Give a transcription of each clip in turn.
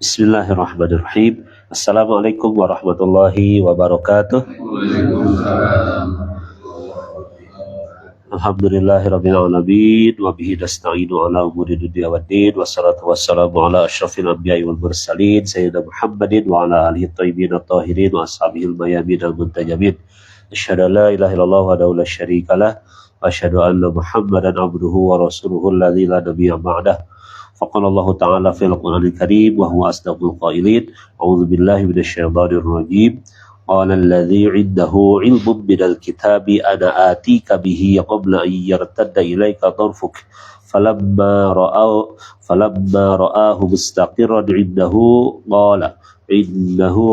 Bismillahirrahmanirrahim. Assalamualaikum warahmatullahi wabarakatuh. Alhamdulillahirabbil alamin wa bihi nasta'inu ala umuri dunya waddin wassalatu wassalamu ala asyrafil anbiya'i wal mursalin sayyidina Muhammadin wa ala alihi thayyibin at-tahirin wa ashabihil mayamin al-muntajamin. Asyhadu an la ilaha illallah wahdahu la syarikalah wa asyhadu anna Muhammadan abduhu wa rasuluhu alladzi la nabiyya ba'dah. Faqala Allah Ta'ala fil Qur'anil Karim wa huwa asdaqul qailin. A'udzu billahi minasyaitonir rajim. Qala alladzi 'indahu 'ilmun minal kitabi ana atika bihi qabla an yartadda ilaika tarfuk. Falamma ra'ahu mustaqirran 'indahu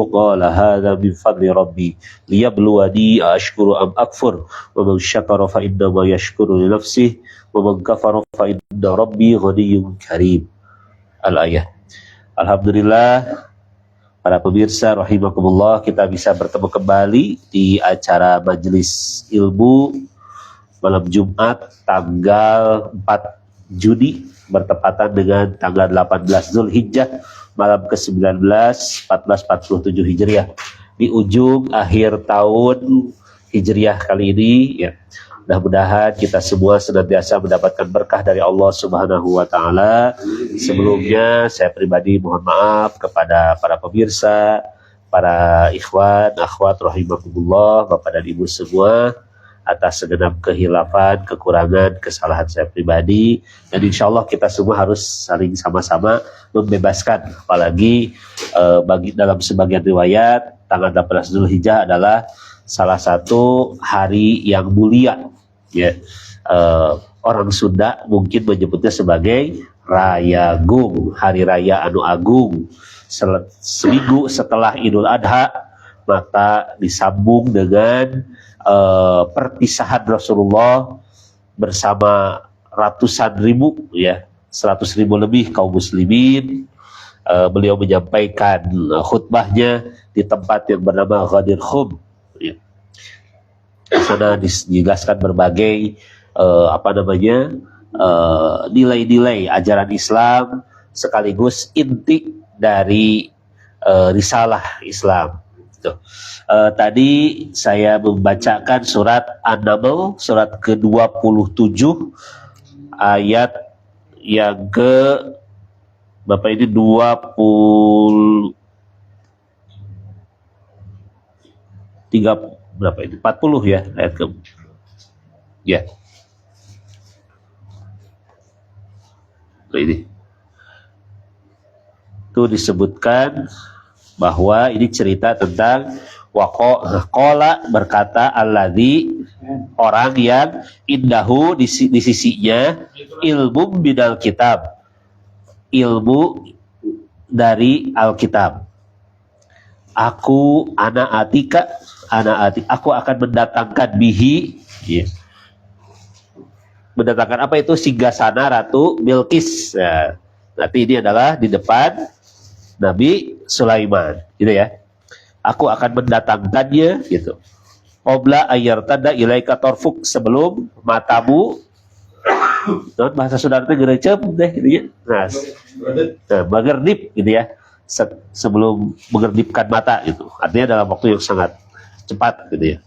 qala hadha min fadli rabbi liyabluwani ashkuru am akfur wa man syakara fa innama yashkuru li nafsihi wa man kafara fa inna rabbi ghaniyyun karim. Al-ayah. Alhamdulillah, para pemirsa rahimakumullah, kita bisa bertemu kembali di acara majelis ilmu malam Jumat tanggal 4 Juni bertepatan dengan tanggal 18 Zulhijjah malam ke-19 1447 Hijriah, di ujung akhir tahun Hijriah kali ini ya. Mudah-mudahan kita semua senantiasa mendapatkan berkah dari Allah Subhanahu wa Ta'ala. Sebelumnya saya pribadi mohon maaf kepada para pemirsa, para ikhwan, akhwat rahimakumullah, Bapak dan Ibu semua, atas segenap kehilafan, kekurangan, kesalahan saya pribadi. Dan insya Allah kita semua harus saling sama-sama membebaskan. Apalagi bagi dalam sebagian riwayat tanggal 18 Zulhijjah adalah salah satu hari yang mulia. Ya, orang Sunda mungkin menyebutnya sebagai Rayagung, hari raya anu agung. Seminggu setelah Idul Adha, maka disambung dengan perpisahan Rasulullah bersama ratusan ribu, ya, 100.000 lebih kaum muslimin. Beliau menyampaikan khutbahnya di tempat yang bernama Ghadir Khum. Ya. Di sana dijelaskan berbagai nilai-nilai ajaran Islam sekaligus inti dari risalah Islam. Tadi saya membacakan surat An-Naml, surat ke-27 ayat yang ke Bapak ini 40 ya ayat ke ya. Nah, ini itu disebutkan bahwa ini cerita tentang waqala, berkata alladzi, orang yang indahu di sisinya ilmu bidal kitab, ilmu dari Alkitab. Aku aku akan mendatangkan bihi, ya. Mendatangkan apa itu? Singgasana Ratu Bilqis. Nah, nanti ini adalah di depan Nabi Sulaiman, gitu ya. Aku akan mendatangkannya, gitu. Qabla ayyartada ilaika tarfuk, sebelum matamu, bahasa saudara itu gerecep deh, gitu ya. Nah, bagerdip, gitu ya. Sebelum mengerdipkan mata, gitu. Artinya dalam waktu yang sangat cepat, gitu ya.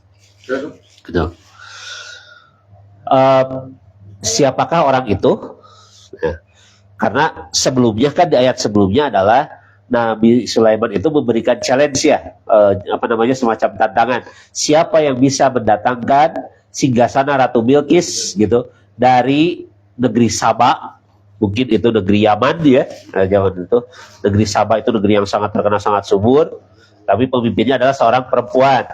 Gitu. Siapakah orang itu? Ya. Karena sebelumnya kan di ayat sebelumnya adalah Nabi Sulaiman itu memberikan challenge ya, semacam tantangan. Siapa yang bisa mendatangkan singgasana Ratu Bilqis gitu dari negeri Saba? Mungkin itu negeri Yaman ya, zaman itu. Negeri Saba itu negeri yang sangat terkenal, sangat subur. Tapi pemimpinnya adalah seorang perempuan.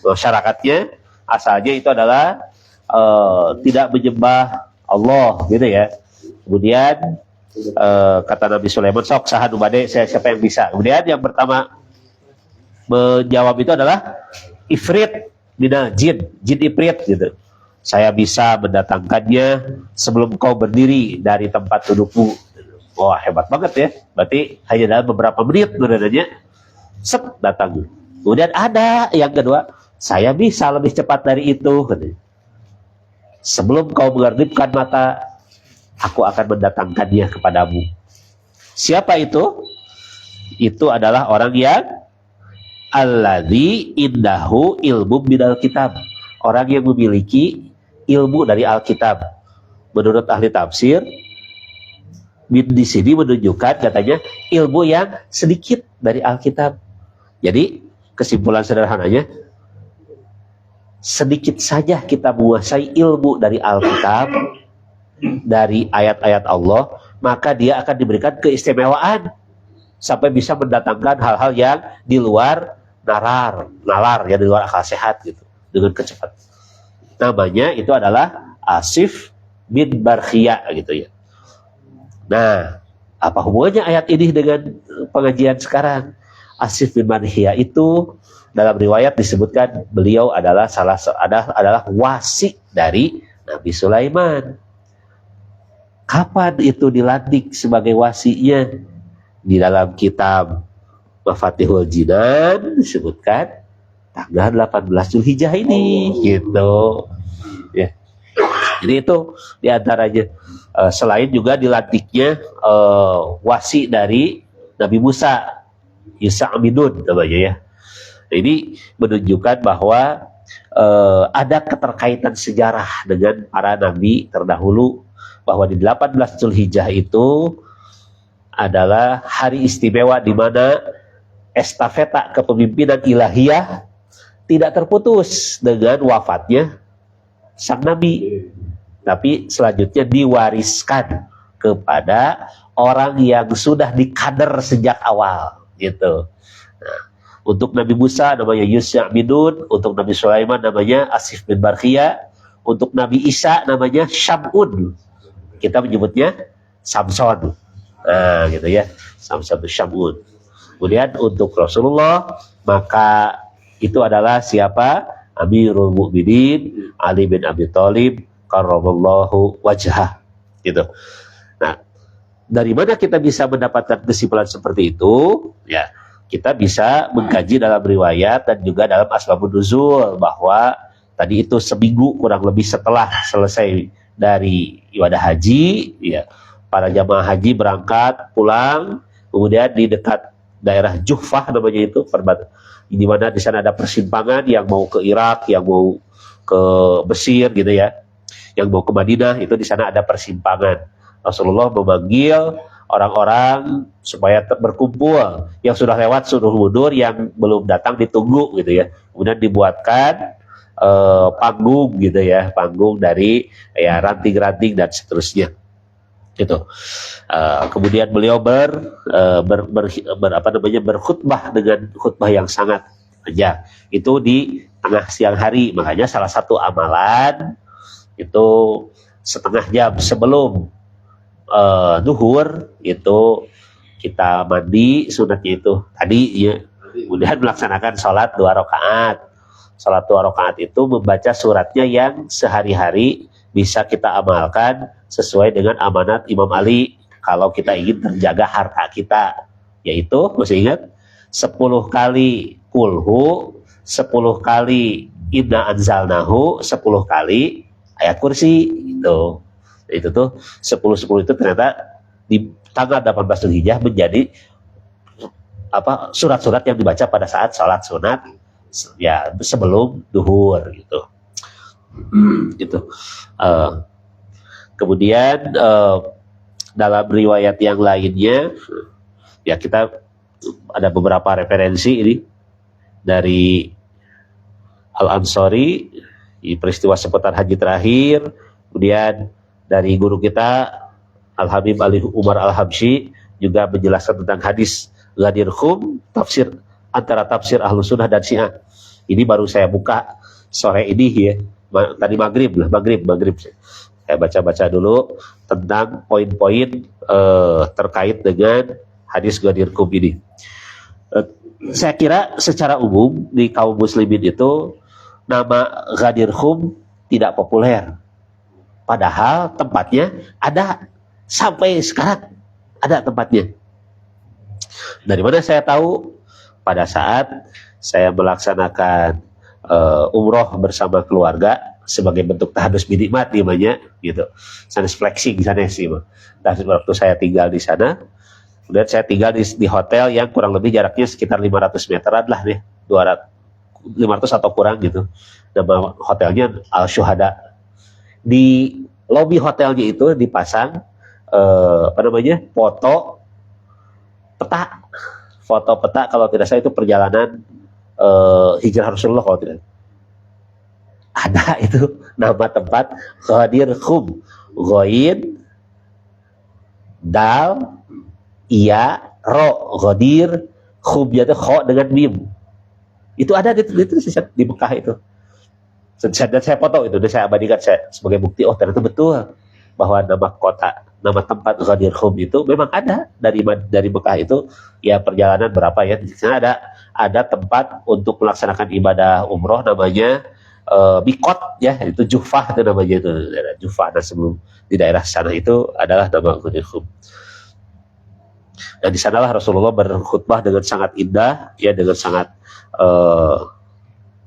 Masyarakatnya asalnya itu adalah tidak menyembah Allah, gitu ya. Kemudian kata Nabi Sulaiman, sok sahadu bade, siapa yang bisa. Kemudian yang pertama menjawab itu adalah Ifrit minal jin Ifrit gitu. Saya bisa mendatangkannya sebelum kau berdiri dari tempat dudukmu. Wah, hebat banget ya. Berarti hanya dalam beberapa menit sebenarnya datang. Kemudian ada yang kedua, saya bisa lebih cepat dari itu. Sebelum kau mengerdipkan mata, aku akan mendatangkannya kepadamu. Siapa itu? itu adalah orang yang alladzi indahu ilmu minal kitab, orang yang memiliki ilmu dari Alkitab. Menurut ahli tafsir, di sini menunjukkan katanya ilmu yang sedikit dari Alkitab. Jadi kesimpulan sederhananya, sedikit saja kita menguasai ilmu dari Alkitab, dari ayat-ayat Allah, maka dia akan diberikan keistimewaan sampai bisa mendatangkan hal-hal yang di luar nalar ya, di luar akal sehat gitu, dengan kecepatan. Namanya itu adalah Asif bin Barkhia gitu ya. Nah, apa hubungannya ayat ini dengan pengajian sekarang? Asif bin Barkhia itu dalam riwayat disebutkan beliau adalah adalah wasi dari Nabi Sulaiman. Kapan itu dilantik sebagai wasinya? Di dalam kitab Mafatihul Jinan disebutkan tanggal 18 Zulhijjah ini gitu ya. Jadi itu diantaranya. Selain juga dilantiknya wasi dari Nabi Musa, Yusa Aminun namanya ya. Ini menunjukkan bahwa ada keterkaitan sejarah dengan para nabi terdahulu, bahwa di 18 Zulhijjah itu adalah hari istimewa di mana estafeta kepemimpinan ilahiyah tidak terputus dengan wafatnya sang nabi, tapi selanjutnya diwariskan kepada orang yang sudah dikader sejak awal gitu. Nah, untuk Nabi Musa namanya Yusya bin Nun, untuk Nabi Sulaiman namanya Asif bin Barkhia, untuk Nabi Isa namanya Syam'un, kita menyebutnya Samson. Nah, gitu ya, Samson Syam'un. Kemudian untuk Rasulullah, maka itu adalah siapa? Amirul Mukminin Ali bin Abi Thalib karramallahu wajhah gitu. Nah, dari mana kita bisa mendapatkan kesimpulan seperti itu? Ya, kita bisa mengkaji dalam riwayat dan juga dalam asbabun nuzul, bahwa tadi itu seminggu kurang lebih setelah selesai dari ibadah haji, ya, para jamaah haji berangkat pulang, kemudian di dekat daerah Juhfah namanya itu, di mana di sana ada persimpangan yang mau ke Irak, yang mau ke Mesir gitu ya, yang mau ke Madinah, itu di sana ada persimpangan. Rasulullah memanggil orang-orang supaya berkumpul, yang sudah lewat suruh mundur, yang belum datang ditunggu gitu ya. Kemudian dibuatkan panggung gitu ya, panggung dari ya ranting-ranting dan seterusnya gitu. Kemudian beliau berkhutbah dengan khutbah yang sangat panjang. Itu di tengah siang hari. Makanya salah satu amalan itu setengah jam sebelum duhur itu kita mandi, sunatnya itu tadi ya. Kemudian melaksanakan sholat 2 rakaat. Sholat 2 rakaat itu membaca suratnya yang sehari-hari bisa kita amalkan sesuai dengan amanat Imam Ali kalau kita ingin terjaga harta kita, yaitu masih ingat 10 kali kulhu, 10 kali inna anzalnahu, 10 kali ayat kursi gitu. Itu tuh 10 itu ternyata di tanggal 18 Zulhijjah menjadi surat-surat yang dibaca pada saat sholat sunat ya sebelum duhur gitu. Gitu. Kemudian dalam riwayat yang lainnya ya kita ada beberapa referensi ini dari Al-Ansari di peristiwa seputar haji terakhir, kemudian dari guru kita Al-Habib Ali Umar Al-Habsyi juga menjelaskan tentang hadis Ghadir Khum, tafsir antara tafsir Ahlus Sunnah dan Syiah. Ini baru saya buka sore ini ya. Tadi maghrib. Saya baca-baca dulu tentang poin-poin terkait dengan hadis Ghadir Khum ini. Saya kira secara umum di kaum muslimin itu nama Ghadir Khum tidak populer. Padahal tempatnya ada, sampai sekarang ada tempatnya. Dari mana saya tahu? Pada saat saya melaksanakan umroh bersama keluarga sebagai bentuk tahadus binikmat namanya gitu. Sanes flexing sana sih. Waktu saya tinggal di sana Kemudian saya tinggal di hotel yang kurang lebih jaraknya sekitar 500 meteran lah nih, 200, 500 atau kurang gitu. Nama hotelnya Al Syuhada. Di lobi hotelnya itu dipasang foto peta, kalau tidak salah itu perjalanan hijrah Rasulullah kalau tidak. Ada itu nama tempat Ghadir Khum, Ghain Dal Iya Ro, Ghadir Khum, itu kho dengan mim. Itu ada di Mekah itu. Dan saya foto itu, dan saya abadikan saya sebagai bukti. Oh, ternyata betul bahwa nama tempat Ghadir Khum itu memang ada dari Mekah itu. Ya perjalanan berapa ya? Di sana ada tempat untuk melaksanakan ibadah umroh namanya Mikot ya, itu Jufah itu namanya, itu daerah Jufah. Dan sebelum di daerah sana itu adalah nama Ghadir Khum. Dan di sanalah Rasulullah berkhutbah dengan sangat indah ya, dengan sangat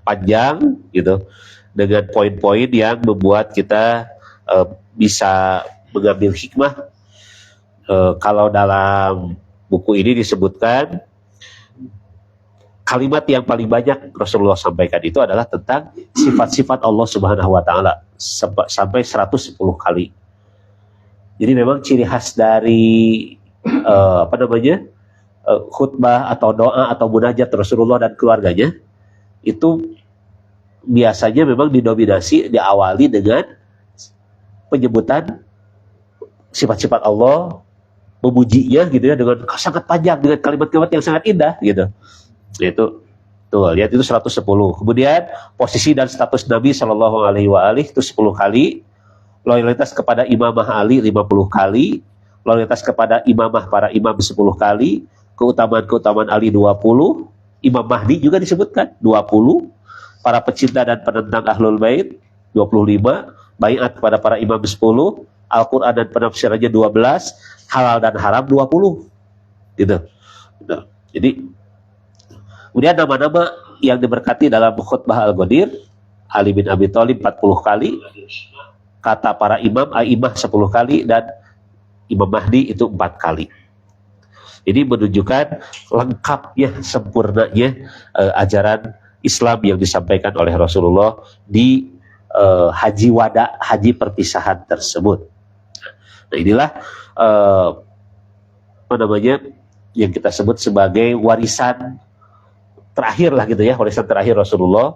panjang gitu, dengan poin-poin yang membuat kita bisa mengambil hikmah. Kalau dalam buku ini disebutkan kalimat yang paling banyak Rasulullah sampaikan itu adalah tentang sifat-sifat Allah Subhanahu wa taala sampai 110 kali. Jadi memang ciri khas dari khutbah atau doa atau munajat Rasulullah dan keluarganya itu biasanya memang diawali dengan penyebutan sifat-sifat Allah, memujinya gitu ya, dengan sangat panjang, dengan kalimat-kalimat yang sangat indah gitu. Itu tuh lihat itu 110. Kemudian posisi dan status Nabi Shallallahu alaihi wasallam itu 10 kali. Loyalitas kepada imamah Ali 50 kali. Loyalitas kepada imamah para imam 10 kali. Keutamaan Ali 20. Imam Mahdi juga disebutkan 20. Para pecinta dan penentang Ahlul Bait 25. Baiat kepada para imam 10. Al-Quran dan penafsirannya 12. Halal dan haram 20 gitu. Nah, jadi kemudian nama-nama yang diberkati dalam khutbah Al-Ghadir, Ali bin Abi Thalib 40 kali, kata para imam, Aimah 10 kali, dan Imam Mahdi itu 4 kali. Jadi menunjukkan lengkapnya, sempurnanya ajaran Islam yang disampaikan oleh Rasulullah di haji wada, haji perpisahan tersebut. Nah inilah yang kita sebut sebagai warisan terakhir lah gitu ya, warisan terakhir Rasulullah.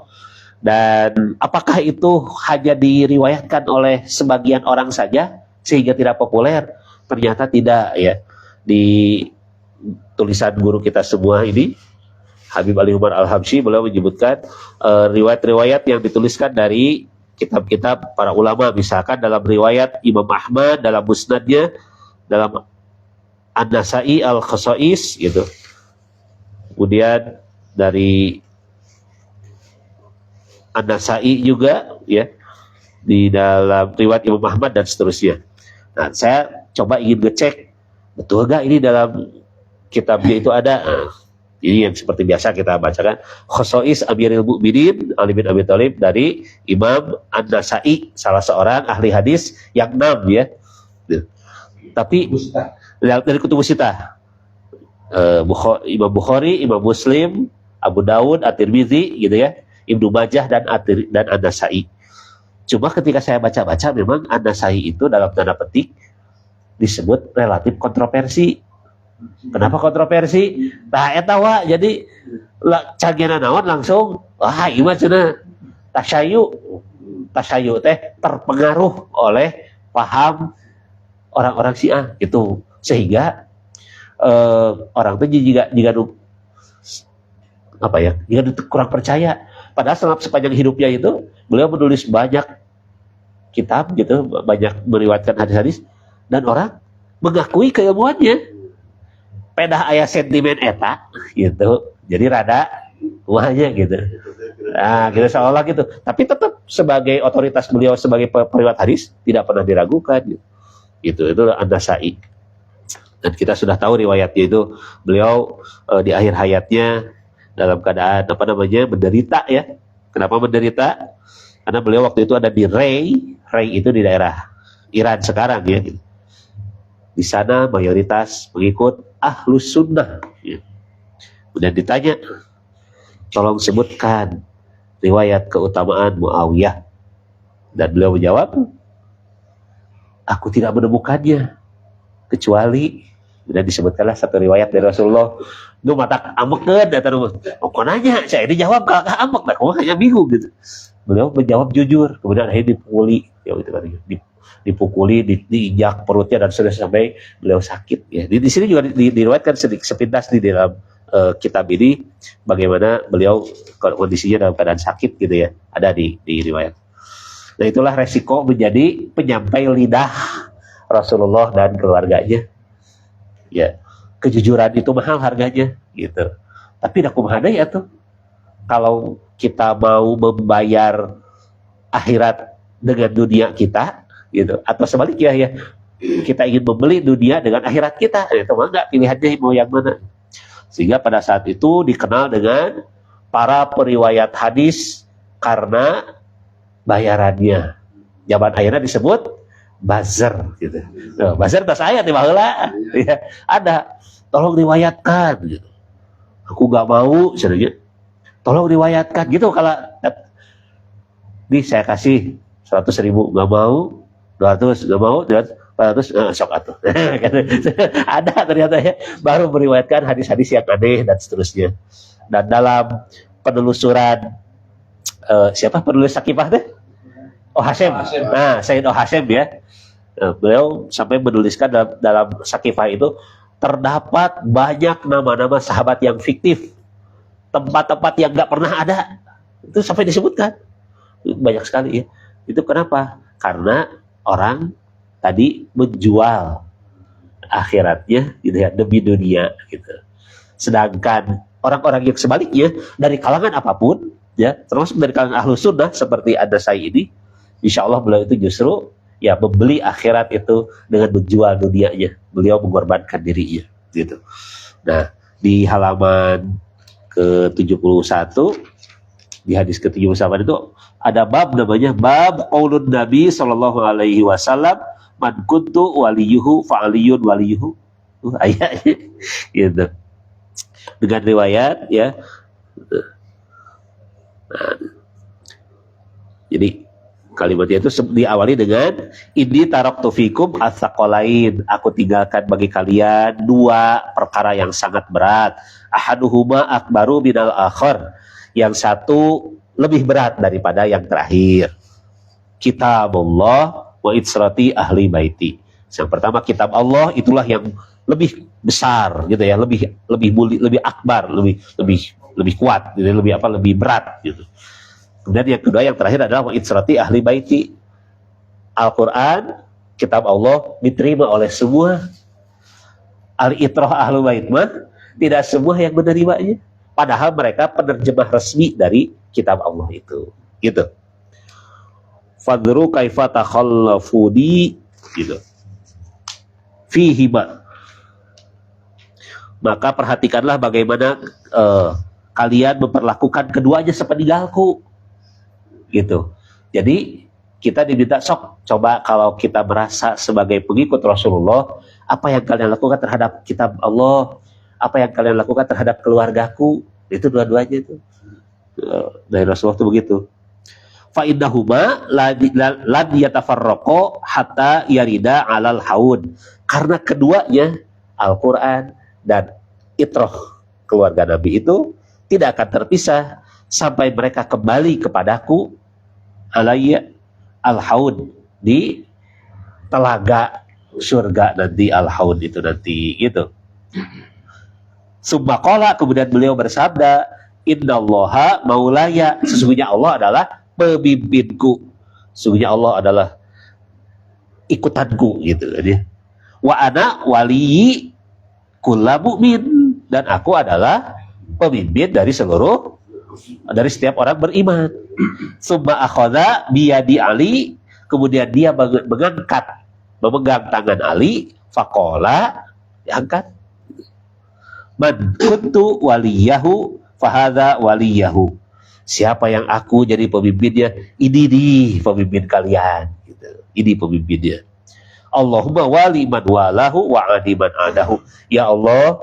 Dan apakah itu hanya diriwayatkan oleh sebagian orang saja sehingga tidak populer? Ternyata tidak ya. Di tulisan guru kita semua ini, Habib Ali Umar Al-Habsyi, beliau menyebutkan riwayat-riwayat yang dituliskan dari kitab-kitab para ulama, misalkan dalam riwayat Imam Ahmad dalam Musnadnya, dalam An-Nasai Al-Khasais gitu. Kemudian dari An-Nasai juga ya, di dalam riwayat Imam Ahmad dan seterusnya. Nah, saya coba ingin ngecek betul gak ini dalam kitabnya itu ada. Ini yang seperti biasa kita bacakan, Khasais Amirul Mukminin Ali bin Abi Thalib dari Imam An-Nasai, salah seorang ahli hadis yang 6 ya. Tapi dari kutubus sitah, Imam Bukhari, Imam Muslim, Abu Daud, At-Tirmidzi gitu ya, Ibnu Majah dan An-Nasai. Cuma ketika saya baca-baca memang An-Nasai itu dalam tanda petik disebut relatif kontroversi. Kenapa kontroversi? Tah eta wa jadi cagiana naon langsung ieu mah cenah tasyayu teh terpengaruh oleh paham orang-orang Syiah gitu. Sehingga orang itu jika kurang percaya. Padahal sepanjang hidupnya itu beliau menulis banyak kitab gitu, banyak meriwayatkan hadis-hadis, dan orang mengakui keilmuannya. Pedah aya sentimen eta gitu. Jadi rada wahnya gitu. Nah, gitu seolah gitu. Tapi tetap sebagai otoritas beliau sebagai periwayat hadis tidak pernah diragukan gitu. Itu An-Nasai. Dan kita sudah tahu riwayatnya itu beliau di akhir hayatnya dalam keadaan menderita ya. Kenapa menderita? Karena beliau waktu itu ada di Ray itu di daerah Iran sekarang ya. Di sana mayoritas pengikut Ahlus Sunnah. Ya. Kemudian ditanya, tolong sebutkan riwayat keutamaan Muawiyah. Dan beliau menjawab, aku tidak menemukannya kecuali, kemudian disebutkanlah satu riwayat dari Rasulullah. Itu mata amekeun eta nu. Kok nanya, saya dijawab kakak amek, nah kok hanya bingung gitu. Beliau menjawab jujur, kemudian akhirnya dipukuli, ya itu kan, dipukuli, diinjak perutnya dan sudah sampai beliau sakit. Ya, di sini juga diriwayatkan sedikit sepintas di dalam kitab ini bagaimana beliau kondisinya dalam keadaan sakit gitu ya, ada di riwayat. Nah itulah resiko menjadi penyampai lidah Rasulullah dan keluarganya. Ya, kejujuran itu mahal harganya gitu. Tapi dah kumaha ya tuh. Kalau kita mau membayar akhirat dengan dunia kita gitu, atau sebaliknya ya, kita ingin membeli dunia dengan akhirat kita, itu mah enggak, pilihannya mau yang mana. Sehingga pada saat itu dikenal dengan para periwayat hadis karena bayarannya. Zaman akhirnya disebut buzzer gitu. Nah, buzzer tas aya di baheula ya, ada. Tolong riwayatkan gitu. Aku enggak mau sebenarnya. Tolong riwayatkan gitu. Kalau saya kasih 100.000 nggak mau, 200 nggak mau, 400 sok atuh. Ada ternyata ya, baru meriwayatkan hadis-hadis yang aneh dan seterusnya. Dan dalam penelusuran siapa penulis Sakifah teh? Oh Hasyim. Nah, Sayyid Oh Hasyim ya. Beliau sampai menuliskan dalam Sakifah itu terdapat banyak nama-nama sahabat yang fiktif. Tempat-tempat yang nggak pernah ada itu sampai disebutkan banyak sekali ya. Itu kenapa? Karena orang tadi menjual akhiratnya gitu ya demi dunia gitu. Sedangkan orang-orang yang sebaliknya dari kalangan apapun ya, termasuk dari kalangan Ahlus Sunnah seperti ada saya ini, insya Allah beliau itu justru ya membeli akhirat itu dengan menjual dunianya. Beliau mengorbankan dirinya gitu. Nah di halaman ke-71 di hadis ke-71 itu ada bab namanya bab qaulun Nabi sallallahu alaihi wasallam man kuntu waliyuhu fa aliyun waliyuhu. Ayatnya gitu. Dengan riwayat ya. Nah, jadi kalimatnya itu diawali dengan inni taraktu fikum ats-tsaqalain, aku tinggalkan bagi kalian dua perkara yang sangat berat. Ahaduhuma akbaru minal akhar, yang satu lebih berat daripada yang terakhir. Kitabullah wa itsrati ahli baiti. Yang pertama kitab Allah, itulah yang lebih besar gitu ya, lebih mulia, lebih akbar, lebih kuat, gitu, lebih berat gitu. Kemudian yang kedua, yang terakhir adalah wa itsrati ahli baiti. Al-Quran, kitab Allah diterima oleh semua. Al-itrah ahli bait mah tidak semua yang menerimanya. Padahal mereka penerjemah resmi dari kitab Allah itu. Gitu. Fadru kaifa takhallafuni gitu. Fihima. Maka perhatikanlah bagaimana kalian memperlakukan keduanya sepeninggalku. Gitu. Jadi kita diminta sok coba kalau kita merasa sebagai pengikut Rasulullah, apa yang kalian lakukan terhadap kitab Allah, apa yang kalian lakukan terhadap keluargaku, itu dua-duanya itu dari Rasulullah itu begitu. Fa innahuma la yatafarraqu hatta yarida 'alal haud, karena keduanya Al-Qur'an dan itrah keluarga Nabi itu tidak akan terpisah sampai mereka kembali kepadaku alayya al-haud, di telaga surga nanti, al-haud itu nanti gitu. Summa qala, kemudian beliau bersabda, innallaha maulaya, sesungguhnya Allah adalah pemimpinku, sesungguhnya Allah adalah ikutanku gitu ya. Wa ana waliyi kulla mu'min, dan aku adalah pemimpin dari setiap orang beriman. Summa akhadha biyadi Ali, kemudian dia memegang tangan Ali, faqala, diangkat, man kuntu waliyahu fahadha waliyahu, siapa yang aku jadi pemimpinnya, ini nih pemimpin kalian gitu. Ini pemimpinnya. Allahumma wali man walahu wa adi man adahu. Ya Allah,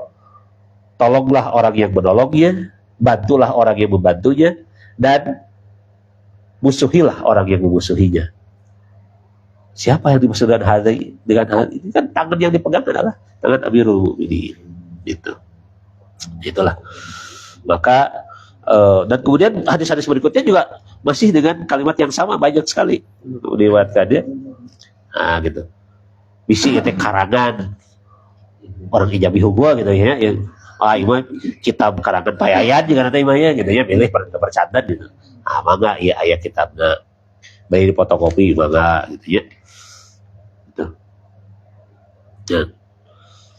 tolonglah orang yang menolongnya, bantulah orang yang membantunya, dan musuhilah orang yang memusuhinya. Siapa yang dimaksud dengan hal ini? Kan tangan yang dipegang adalah tangan Amirul Mukminin. Itulah. Maka dan kemudian hadis-hadis berikutnya juga masih dengan kalimat yang sama, banyak sekali diriwayatkannya. Nah, gitu. Bisi itu karangan orang ijabi hugua gitu ya, yang imah kitab karangan payayan juga nanti imahnya gitu ya, milih percandan gitu. Mangga ya aya kitabna. Bayi di fotokopi mangga gitu ya. Gitu.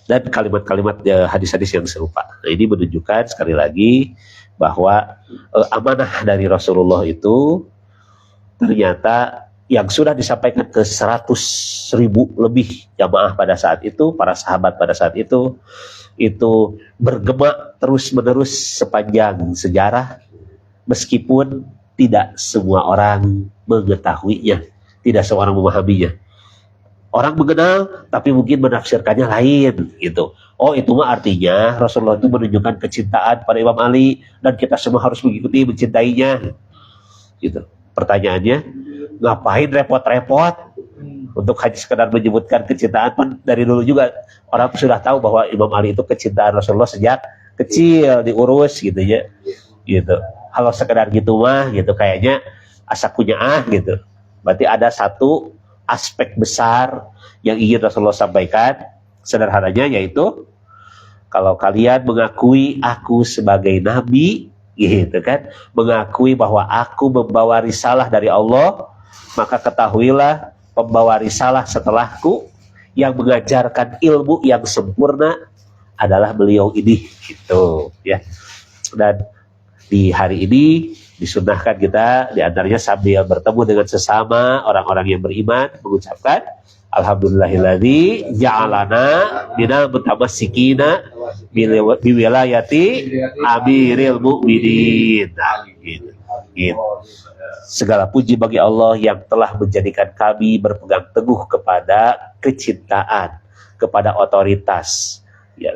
Dan kalimat-kalimat hadis-hadis yang serupa. Nah, ini menunjukkan sekali lagi bahwa amanah dari Rasulullah itu ternyata yang sudah disampaikan ke 100.000 lebih jamaah pada saat itu, para sahabat pada saat itu bergema terus-menerus sepanjang sejarah, meskipun tidak semua orang mengetahuinya, tidak semua orang memahaminya. Orang mengenal, tapi mungkin menafsirkannya lain, gitu. Oh, itu mah artinya Rasulullah itu menunjukkan kecintaan pada Imam Ali, dan kita semua harus mengikuti, mencintainya, gitu. Pertanyaannya, ngapain repot-repot untuk hanya sekedar menyebutkan kecintaan? Dari dulu juga orang sudah tahu bahwa Imam Ali itu kecintaan Rasulullah sejak kecil, diurus, gitu ya, gitu. Kalau sekedar gitu mah, gitu kayaknya asa punya gitu. Berarti ada satu aspek besar yang ingin Rasulullah sampaikan, sederhananya yaitu kalau kalian mengakui aku sebagai nabi, gitu kan, mengakui bahwa aku membawa risalah dari Allah, maka ketahuilah pembawa risalah setelahku yang mengajarkan ilmu yang sempurna adalah beliau ini, gitu ya. Dan di hari ini disunnahkan kita diantaranya sambil bertemu dengan sesama orang-orang yang beriman mengucapkan alhamdulillahilladzi ja'alana minal mutamassikina biwilayati amiril mu'minin. Gitu. Segala puji bagi Allah yang telah menjadikan kami berpegang teguh kepada kecintaan, kepada otoritas ya,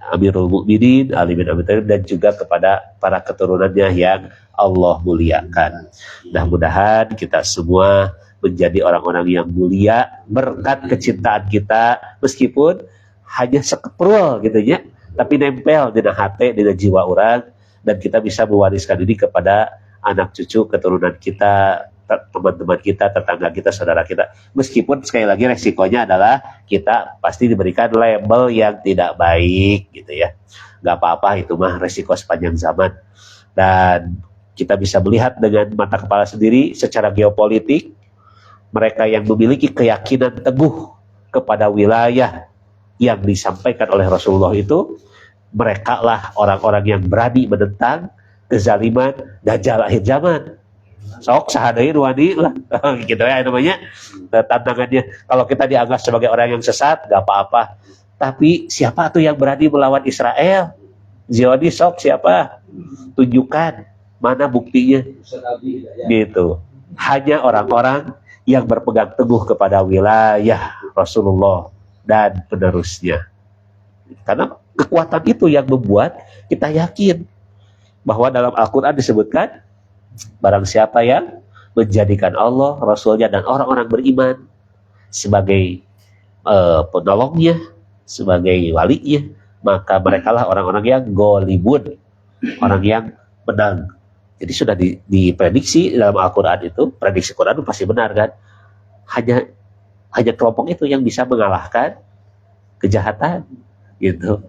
Amirul Mukminin Ali bin Abi Thalib, dan juga kepada para keturunannya yang Allah muliakan. Mudah-mudahan kita semua menjadi orang-orang yang mulia berkat kecintaan kita, meskipun hanya sekeprul gitu ya, tapi nempel di hati, di jiwa orang, dan kita bisa mewariskan ini kepada anak cucu keturunan kita, teman-teman kita, tetangga kita, saudara kita. Meskipun sekali lagi resikonya adalah kita pasti diberikan label yang tidak baik gitu ya. Gak apa-apa, itu mah resiko sepanjang zaman. Dan kita bisa melihat dengan mata kepala sendiri secara geopolitik, mereka yang memiliki keyakinan teguh kepada wilayah yang disampaikan oleh Rasulullah itu, mereka lah orang-orang yang berani menentang kezaliman dajjal akhir zaman. Sok sahadain wani lah gitu ya namanya tantangannya. Kalau kita dianggap sebagai orang yang sesat gak apa-apa, tapi siapa tuh yang berani melawan Israel? Zionis, sok siapa? Tunjukkan mana buktinya gitu. Hanya orang-orang yang berpegang teguh kepada wilayah Rasulullah dan penerusnya, karena kekuatan itu yang membuat kita yakin bahwa dalam Al-Quran disebutkan barang siapa yang menjadikan Allah, Rasulnya, dan orang-orang beriman sebagai penolongnya, sebagai walinya, maka merekalah orang-orang yang golibun, orang yang menang. Jadi sudah diprediksi dalam Al-Quran itu, prediksi Quran itu pasti benar kan? Hanya kelompok itu yang bisa mengalahkan kejahatan gitu.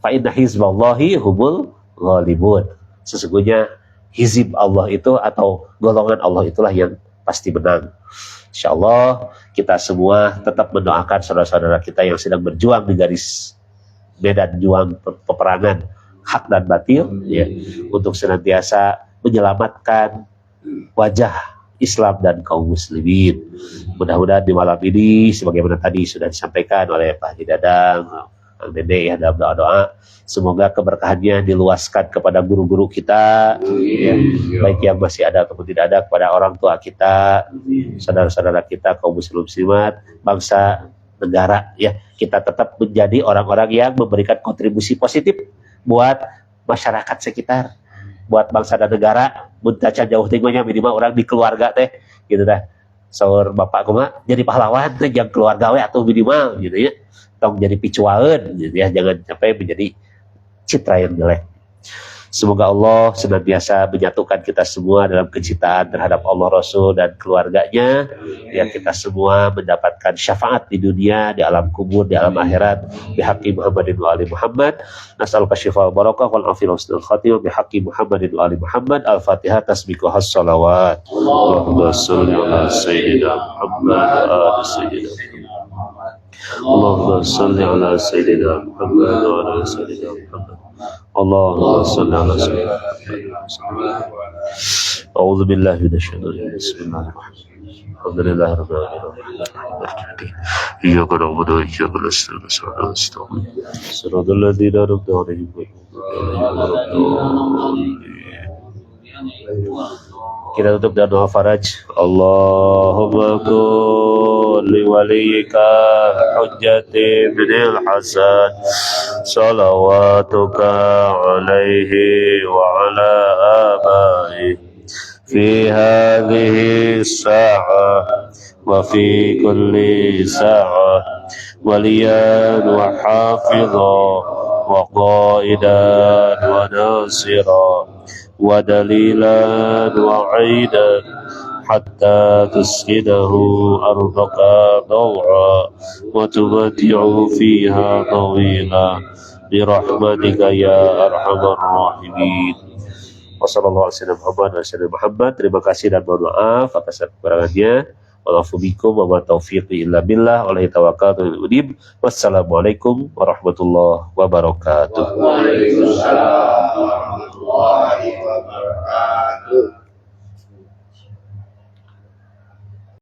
Fa inna hizballahi humul ghalibun. Sesungguhnya hizib Allah itu atau golongan Allah itulah yang pasti menang. Insyaallah kita semua tetap mendoakan saudara-saudara kita yang sedang berjuang di garis medan juang peperangan hak dan batil ya, untuk senantiasa menyelamatkan wajah Islam dan kaum muslimin. Mudah-mudahan di malam ini sebagaimana tadi sudah disampaikan oleh Pak Haji Dadang, Kang Dede ya, dalam doa-doa, semoga keberkahannya diluaskan kepada guru-guru kita ya, baik yang masih ada ataupun tidak ada, kepada orang tua kita, saudara-saudara kita kaum muslim muslimat, bangsa negara ya. Kita tetap menjadi orang-orang yang memberikan kontribusi positif buat masyarakat sekitar, buat bangsa dan negara. Muntaca jauh tinggalnya minimal orang di keluarga teh gitu dah. Saur bapak mah jadi pahlawan teh yang keluarga we atau minimal gitu ya. Tong jadi picuaeun gitu ya, jangan sampai menjadi citra yang jelek. Semoga Allah senantiasa menyatukan kita semua dalam kecintaan terhadap Allah, Rasul, dan keluarganya. Yang kita semua mendapatkan syafaat di dunia, di alam kubur, di alam akhirat. Bihaqqi Muhammadin wa ali Muhammad. Nas'aluka syifal barakah wal afil husnul khatimah. Bihaqqi Muhammadin wa ali Muhammad. Al-Fatihah tasbiqu has-salawat. Allahumma salli ala Sayyidina Muhammad wa ala Sayyidina Muhammad. Allahumma salli ala Sayyidina Muhammad wa ala Sayyidina Muhammad. Allahumma salli ala Sayyidina Muhammad. A'udzu billahi minasyaitonir rajim. Bismillahirrahmanirrahim. Alhamdulillahirabbil alamin. Iyyaka na'budu wa iyyaka nasta'in. Shiratal ladzina an'amta 'alaihim kita tutup dengan doa faraj. Allahumma kulli waliyika hujjati binil hasan salawatuka alaihi wa ala abaihi fi hadhihi sa'ah wa fi kulli sa'ah waliyan wa hafidha wa qaidan wa nasira ودليلا وعيدا حتى تسكنه أرضك ضوعا وتمتع فيها طويلا برحمتك يا أرحم الراحمين. Wassalamualaikum warahmatullahi wabarakatuh. Terima kasih dan mohon maaf atas kekurangannya. Walafubikum wa taufiqi illa billah wa alaihi tawakkaltu unib. Wassalamualaikum warahmatullahi wabarakatuh. Waalaikumsalam warahmatullahi wabarakatuh.